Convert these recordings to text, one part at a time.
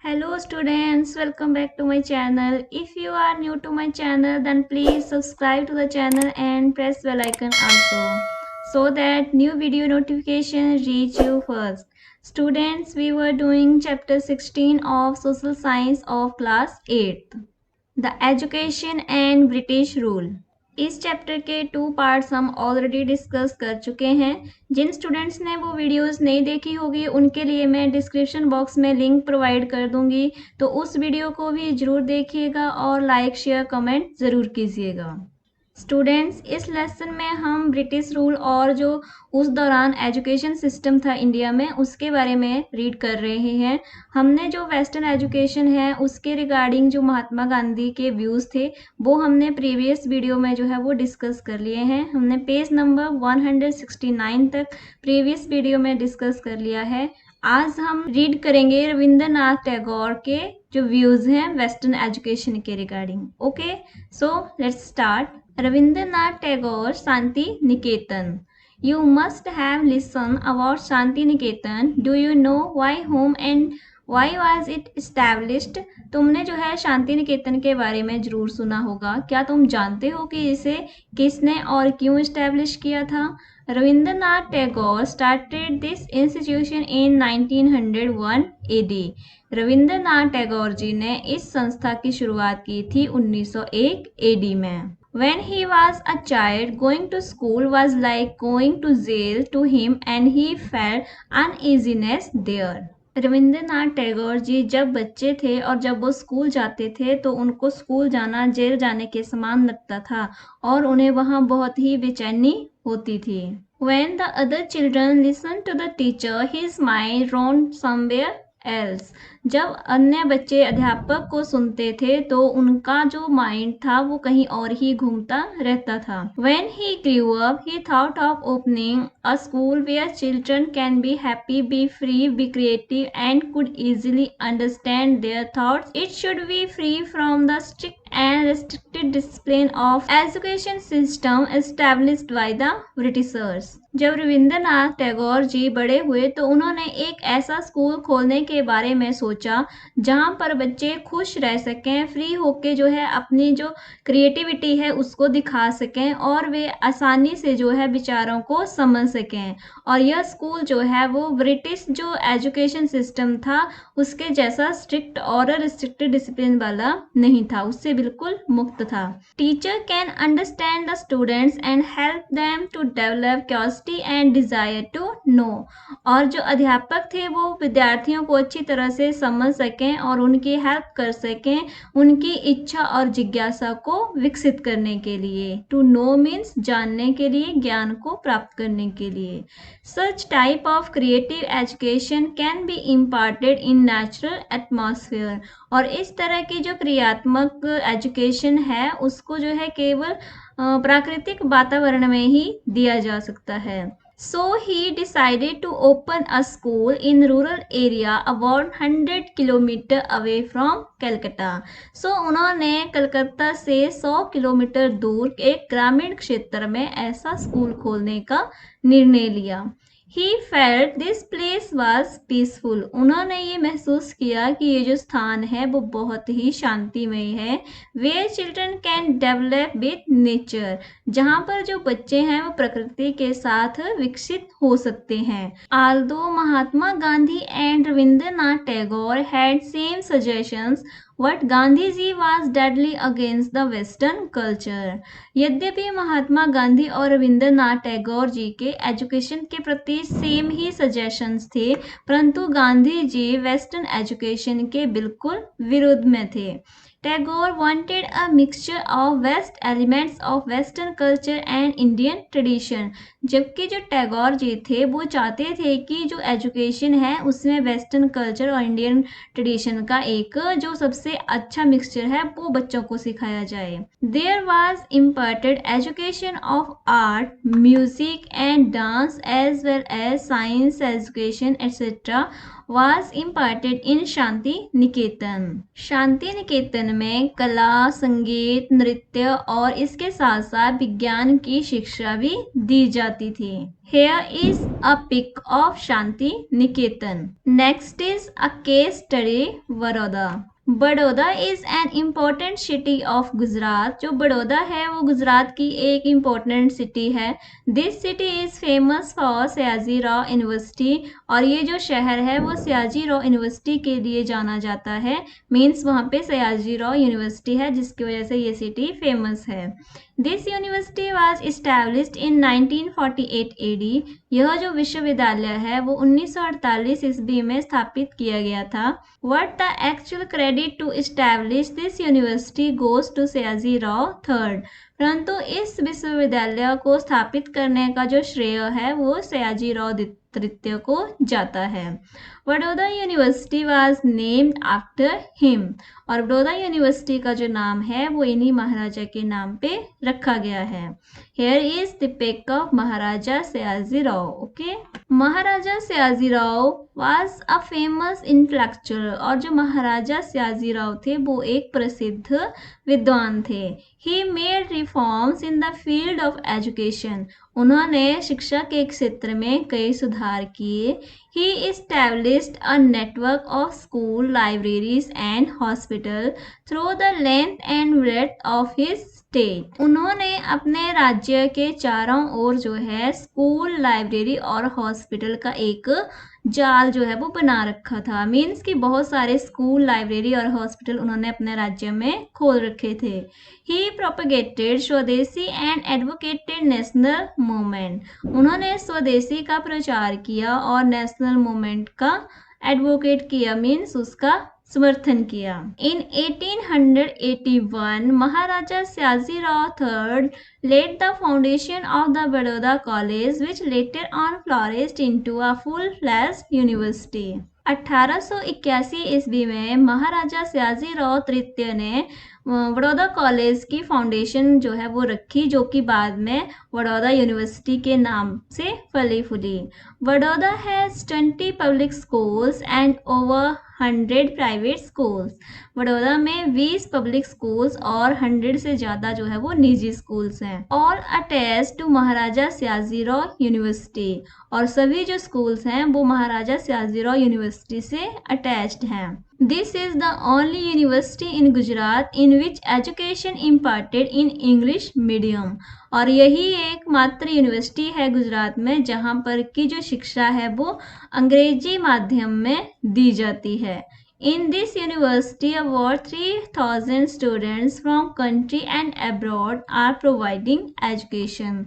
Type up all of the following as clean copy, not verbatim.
Hello students, welcome back to my channel. If you are new to my channel, then please subscribe to the channel and press bell icon also so that new video notification reach you first. Students, we were doing chapter 16 of social science of class 8th. The education and British rule. इस chapter के 2 parts हम already discuss कर चुके हैं। जिन students ने वो videos नहीं देखी होगी उनके लिए मैं डिस्क्रिप्शन बॉक्स में लिंक प्रोवाइड कर दूंगी, तो उस वीडियो को भी ज़रूर देखिएगा और लाइक शेयर कमेंट ज़रूर कीजिएगा। स्टूडेंट्स, इस लेसन में हम ब्रिटिश रूल और जो उस दौरान एजुकेशन सिस्टम था इंडिया में उसके बारे में रीड कर रहे हैं। हमने जो वेस्टर्न एजुकेशन है उसके रिगार्डिंग जो महात्मा गांधी के व्यूज़ थे वो हमने प्रीवियस वीडियो में जो है वो डिस्कस कर लिए हैं। हमने पेज नंबर 169 तक प्रीवियस वीडियो में डिस्कस कर लिया है। आज हम रीड करेंगे रविंद्रनाथ टैगोर के जो व्यूज़ हैं वेस्टर्न एजुकेशन के regarding. Okay, so let's start. Rabindranath Tagore Shanti Niketan. You must have listened about Shanti Niketan. Do you know why, whom and why was it established? तुमने जो है शांति निकेतन के बारे में जरूर सुना होगा। क्या तुम जानते हो कि इसे किसने और क्यों इस्टेब्लिश किया था? Rabindranath Tagore started this institution in 1901 AD. Rabindranath Tagore ji ने इस संस्था की शुरुआत की थी 1901 AD में। When he was a child, going to school was like going to jail to him and he felt uneasiness there. Rabindranath Tagore जी जब बच्चे थे और जब वो स्कूल जाते थे तो उनको स्कूल जाना जेल जाने के समान लगता था और उन्हें वहाँ बहुत ही बेचैनी होती थी। When the other children listened to the teacher, his mind roamed somewhere else. जब अन्य बच्चे अध्यापक को सुनते थे तो उनका जो माइंड था वो कहीं और ही घूमता रहता था। When he grew up, he thought of opening a school where children can be happy, be free, be creative and could easily understand their thoughts. It should be free from the strict and restricted discipline of education system established by the Britishers. जब रविंद्रनाथ टैगोर जी बड़े हुए तो उन्होंने एक ऐसा school खोलने के बारे में सोचा जहां पर बच्चे खुश रह सकें, फ्री होके जो है अपनी जो क्रिएटिविटी है उसको दिखा सकें और वे आसानी से जो है विचारों को समझ सकें। और यह स्कूल जो है वो ब्रिटिश जो एजुकेशन सिस्टम था उसके जैसा स्ट्रिक्ट और रिस्ट्रिक्टेड डिसिप्लिन वाला नहीं था, उससे बिल्कुल मुक्त था। Teacher can understand the students and help them to develop curiosity and desire to know. और जो अध्यापक थे वो विद्यार्थियों को अच्छी तरह से समझ सकें और उनकी हेल्प कर सकें उनकी इच्छा और जिज्ञासा को विकसित करने के लिए। टू नो मीन्स जानने के लिए, ज्ञान को प्राप्त करने के लिए। Such type of creative education can be imparted in natural atmosphere. और इस तरह की जो क्रियात्मक एजुकेशन है उसको जो है केवल प्राकृतिक वातावरण में ही दिया जा सकता है। So he decided to open a school in rural area about 100 kilometre away from Calcutta. So उन्होंने कलकत्ता से 100 किलोमीटर दूर एक ग्रामीण क्षेत्र में ऐसा स्कूल खोलने का निर्णय लिया। He felt this place was peaceful. उन्होंने ये महसूस किया कि ये जो स्थान है वो बहुत ही शांतिमय है। Where children can develop with nature. जहाँ पर जो बच्चे हैं वो प्रकृति के साथ विकसित हो सकते हैं। Although Mahatma Gandhi and Rabindranath Tagore had same suggestions, What Gandhiji was deadly against the Western culture. यद्यपि महात्मा गांधी और रविंद्रनाथ टैगोर जी के एजुकेशन के प्रति सेम ही सजेशंस थे, परंतु गांधी जी वेस्टर्न एजुकेशन के बिल्कुल विरुद्ध में थे। Tagore wanted a mixture of West elements of Western culture and Indian tradition. जबकि जो टैगोर जी थे वो चाहते थे कि जो एजुकेशन है उसमें वेस्टर्न कल्चर और इंडियन ट्रेडिशन का एक जो सबसे अच्छा मिक्सचर है वो बच्चों को सिखाया जाए। There was imparted education of art, music and dance as well as science education etc. was imparted in Shanti Niketan. Shanti Niketan में कला, संगीत, नृत्य और इसके साथ साथ विज्ञान की शिक्षा भी दी जाती थी। Here is a pic of Shanti Niketan. Next is a case study Baroda. Baroda is an important city of Gujarat. जो बड़ौदा है वो गुजरात की एक इम्पोर्टेंट सिटी है। This city is famous for Sayaji Rao university. और ये जो शहर है वो सयाजी राव यूनिवर्सिटी के लिए जाना जाता है। मीन्स वहाँ पे सयाजी राव यूनिवर्सिटी है जिसकी वजह से ये सिटी फेमस है। This university was established in 1948 AD। यह जो विश्वविद्यालय है वो 1948 ईस्वी में स्थापित किया गया था। What the actual credit to establish this university goes to Sayaji Rao III। परंतु इस विश्वविद्यालय को स्थापित करने का जो श्रेय है वो सयाजी राव तृतीय को जाता है। Baroda university was named after him. और बड़ौदा यूनिवर्सिटी का जो नाम है वो इन्हीं महाराजा के नाम पे रखा गया है। Here is the pic of Maharaja Sayaji Rao. Okay, Maharaja Sayaji Rao was a famous intellectual. और जो महाराजा सयाजी राव थे वो एक प्रसिद्ध विद्वान थे। He made reforms in the field of education. उन्होंने शिक्षा के क्षेत्र में कई सुधार किए। ही established a network of school, libraries and hospital through the length and breadth of his state. उन्होंने अपने राज्य के चारों ओर जो है स्कूल, लाइब्रेरी और हॉस्पिटल का एक जाल जो है वो बना रखा था। मीन्स कि बहुत सारे स्कूल, लाइब्रेरी और हॉस्पिटल उन्होंने अपने राज्य में खोल रखे थे। ही प्रोपेगेटेड स्वदेशी एंड एडवोकेटेड नेशनल मूवमेंट। उन्होंने स्वदेशी का प्रचार किया और नेशनल मूवमेंट का एडवोकेट किया, मीन्स उसका समर्थन किया। इन 1881 महाराजा Sayaji Rao III laid the foundation of the Baroda College, which later on flourished into a full-fledged university। 1881 ईस्वी में महाराजा सयाजी राव तृतीय ने बड़ौदा कॉलेज की फाउंडेशन जो है वो रखी, जो कि बाद में बड़ौदा यूनिवर्सिटी के नाम से फली फूली। Baroda has 20 public schools and over 100 private schools. Baroda में 20 पब्लिक स्कूल्स और 100 से ज़्यादा जो है वो निजी स्कूल्स हैं। All attach to Maharaja Sayaji Rao university. और सभी जो स्कूल्स हैं वो महाराजा सयाजी राव यूनिवर्सिटी से अटैच्ड हैं। This is the only university in Gujarat in which education imparted in English medium. और यही एकमात्र यूनिवर्सिटी है गुजरात में जहाँ पर की जो शिक्षा है वो अंग्रेजी माध्यम में दी जाती है। In this university, about 3,000 students from country and abroad are providing education।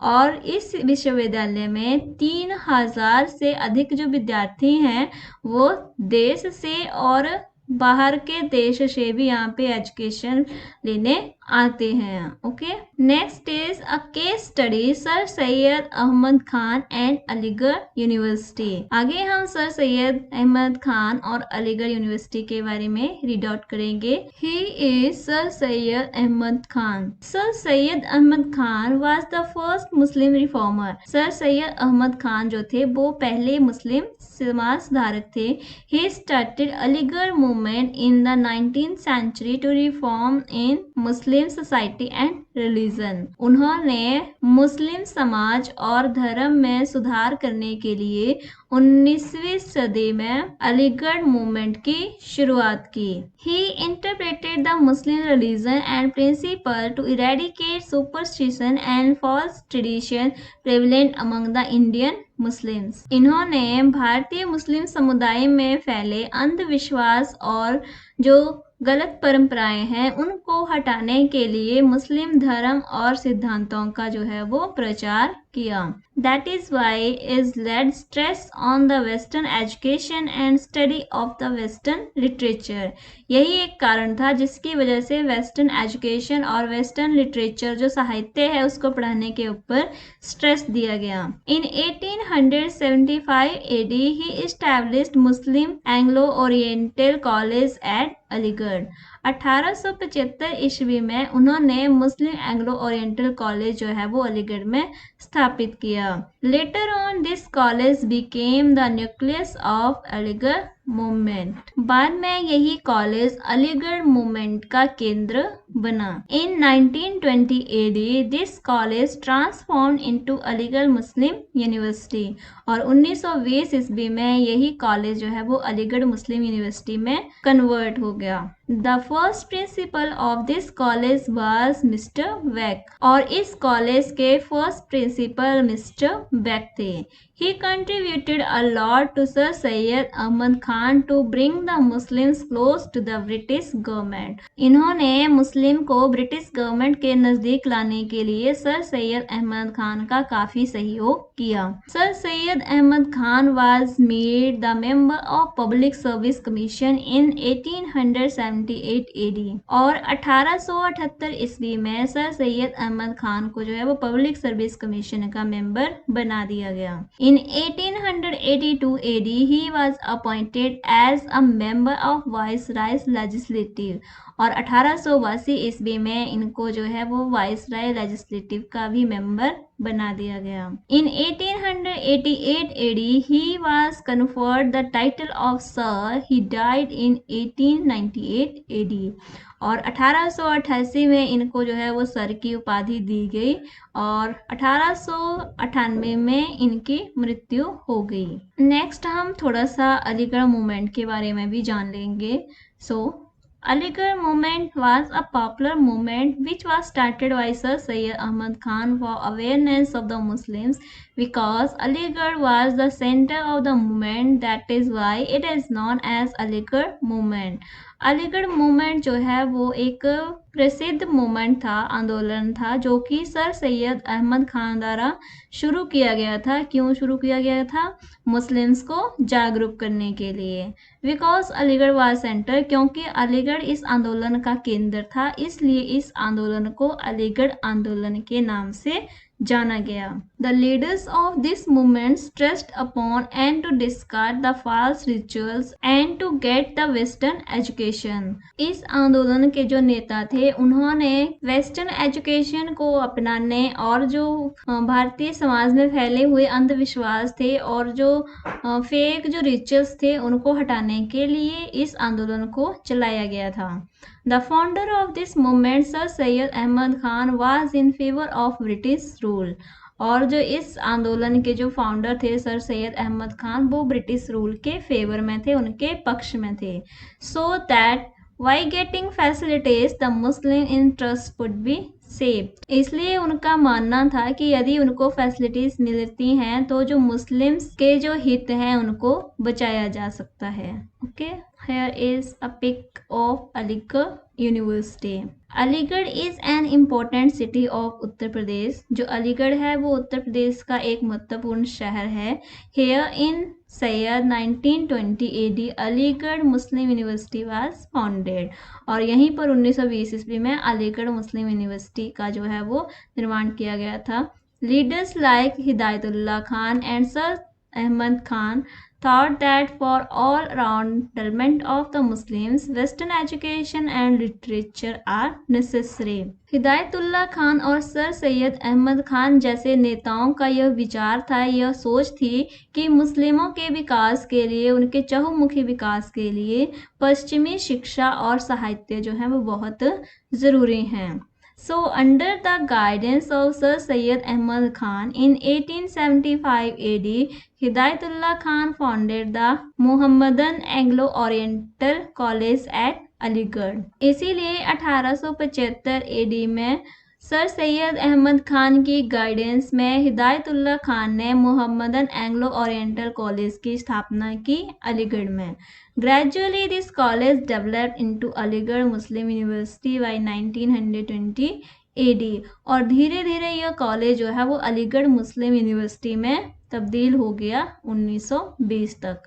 और इस विश्वविद्यालय में 3,000 से अधिक जो विद्यार्थी हैं वो देश से और बाहर के देश से भी यहाँ पे एजुकेशन लेने आते हैं। Okay, next is a case study sir Syed Ahmad Khan and Aligarh university. आगे हम सर सैयद अहमद खान और अलीगढ़ यूनिवर्सिटी के बारे में रीड आउट करेंगे। He is sir Syed Ahmad Khan. Sir Syed Ahmad Khan was the first Muslim reformer. Sir Syed Ahmad Khan जो थे वो पहले मुस्लिम समाज सुधारक थे। He started Aligarh movement in the 19th century to reform in Muslim society and religion. उन्होंने मुस्लिम समाज और धर्म में सुधार करने के लिए 19वीं सदी में अलीगढ़ मूवमेंट की शुरुआत की। He interpreted the Muslim religion and principle to eradicate superstition and false tradition prevalent among the Indian Muslims. इन्होंने भारतीय मुस्लिम समुदाय में फैले अंधविश्वास और जो गलत परंपराएं हैं उनको हटाने के लिए मुस्लिम धर्म और सिद्धांतों का जो है वो प्रचार किया। That is why is laid stress on the Western education and study of the Western literature। यही एक कारण था जिसकी वजह से वेस्टर्न एजुकेशन और वेस्टर्न लिटरेचर जो साहित्य है उसको पढ़ाने के ऊपर स्ट्रेस दिया गया। In 1875 AD he established Muslim Anglo Oriental College at Aligarh. 1875 ईस्वी में उन्होंने मुस्लिम एंग्लो ओरिएंटल कॉलेज जो है वो अलीगढ़ में स्थापित किया। Later on this college became the nucleus of Aligarh movement. बाद में यही कॉलेज अलीगढ़ मूवमेंट का केंद्र बना। In 1920 AD this college transformed into Aligarh Muslim university, और 1920 ईस्वी में यही कॉलेज जो है वो अलीगढ़ मुस्लिम यूनिवर्सिटी में कन्वर्ट हो गया। The first principal of this college was mister Beck, और इस कॉलेज के फर्स्ट प्रिंसिपल मिस्टर बेक थे। He contributed a lot to Sir Syed Ahmad Khan to bring the Muslims close to the British government. इन्होंने मुस्लिम को British government के नजदीक लाने के लिए सर सैयद अहमद खान का काफी सहयोग किया। Sir Syed Ahmad Khan was made the member of Public Service Commission in 1878 AD, और 1878 ईस्वी में सर सैयद अहमद खान को जो है वो पब्लिक सर्विस कमीशन का मेंबर बना दिया गया। In 1882 AD, he was appointed as a member of Viceroy's Legislative, और 1882 ईस्वी में इनको जो है वो वाइसराय लेजिस्लेटिव का भी मेंबर बना दिया गया। In 1888 AD, he was conferred the title of Sir. He died in 1898 AD, और 1888 में इनको जो है वो सर की उपाधि दी गई, और 1898 में इनकी मृत्यु हो गई। नेक्स्ट हम थोड़ा सा अलीगढ़ मूवमेंट के बारे में भी जान लेंगे। Aligarh movement was a popular movement which was started by Sir Syed Ahmad Khan for awareness of the Muslims, because Aligarh was the center of the movement. That is why it is known as Aligarh movement. Aligarh movement जो है वो एक प्रसिद्ध movement था, आंदोलन था, जो कि सर सैयद अहमद खान द्वारा शुरू किया गया था। क्यों शुरू किया गया था? मुस्लिम्स को जागरूक करने के लिए। बिकॉज अलीगढ़ वाज सेंटर, क्योंकि अलीगढ़ इस आंदोलन का केंद्र था, इसलिए इस आंदोलन को अलीगढ़ आंदोलन के नाम से जाना गया। The leaders of this movement stressed upon and to discard the false rituals and to get the western education. इस आंदोलन के जो नेता थे उन्होंने वेस्टर्न एजुकेशन को अपनाने और जो भारतीय समाज में फैले हुए अंधविश्वास थे और जो फेक जो रिचुअल्स थे उनको हटाने के लिए इस आंदोलन को चलाया गया था। The founder of this movement, Sir Syed Ahmad Khan, was in favor of British rule, और जो इस आंदोलन के जो फाउंडर थे सर सैयद अहमद खान, वो ब्रिटिश रूल के फेवर में थे, उनके पक्ष में थे। So that by getting facilities the Muslim interest would be safe. इसलिए उनका मानना था कि यदि उनको फैसिलिटीज मिलती हैं तो जो मुस्लिम्स के जो हित हैं उनको बचाया जा सकता है। Okay, here is a pic of Aligarh university. Aligarh is an important city of Uttar Pradesh. जो अलीगढ़ है वो उत्तर प्रदेश का एक महत्वपूर्ण शहर है। Here in Syed 1920 AD Aligarh Muslim university was founded, और यहीं पर 1920 ईस्वी में अलीगढ़ मुस्लिम यूनिवर्सिटी का जो है वो निर्माण किया गया था। Leaders like Hidayatullah Khan and sir Ahmad Khan thought that for all round development of the Muslims, Western education and literature are necessary. Hidayatullah Khan और सर सैयद अहमद खान जैसे नेताओं का यह विचार था, यह सोच थी कि मुस्लिमों के विकास के लिए, उनके चहुमुखी विकास के लिए पश्चिमी शिक्षा और साहित्य जो है वो बहुत ज़रूरी हैं। So under the guidance of Sir Syed Ahmad Khan in 1875 AD, Hidayatullah Khan founded the Muhammadan Anglo-Oriental College at Aligarh. इसीलिए 1875 AD में सर सैयद अहमद खान की गाइडेंस में हिदायतुल्लाह खान ने मुहम्मदन एंग्लो ओरिएंटल कॉलेज की स्थापना की अलीगढ़ में। Gradually this college developed into Aligarh Muslim university by 1920 AD, और धीरे धीरे यह कॉलेज जो है वो अलीगढ़ मुस्लिम यूनिवर्सिटी में तब्दील हो गया 1920 तक।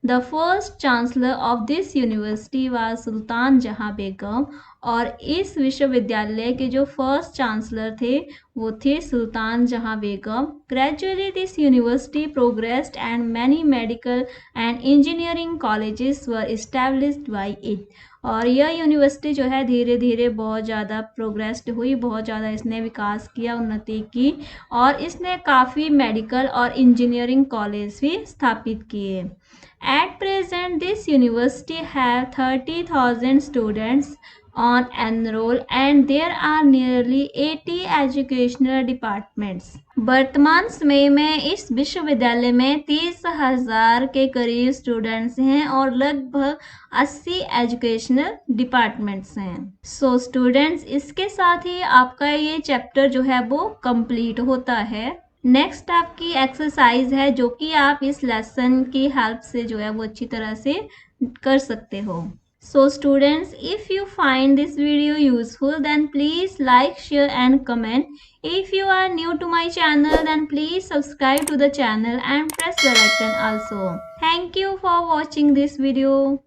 The first chancellor of this university was Sultan Jahan Begum, और इस विश्वविद्यालय के जो फर्स्ट चांसलर थे वो थे Sultan Jahan Begum. Gradually this university progressed and many medical and engineering colleges were established by it. और यह यूनिवर्सिटी जो है धीरे धीरे बहुत ज़्यादा प्रोग्रेस्ड हुई, बहुत ज़्यादा इसने विकास किया, उन्नति की, और इसने काफ़ी मेडिकल और इंजीनियरिंग कॉलेज भी स्थापित किए। At present this university have 30,000 students on enroll and there are nearly 80 educational departments। वर्तमान समय में इस विश्वविद्यालय में 30,000 के करीब स्टूडेंट्स हैं और लगभग 80 एजुकेशनल डिपार्टमेंट्स हैं। सो स्टूडेंट्स, इसके साथ ही आपका ये चैप्टर जो है वो कंप्लीट होता है। नेक्स्ट आपकी एक्सरसाइज है जो कि आप इस लेसन की हेल्प से जो है वो अच्छी तरह से कर सकते हो। So students, if you find this video useful, then please like, share and comment. If you are new to my channel, then please subscribe to the channel and press the bell icon also. Thank you for watching this video.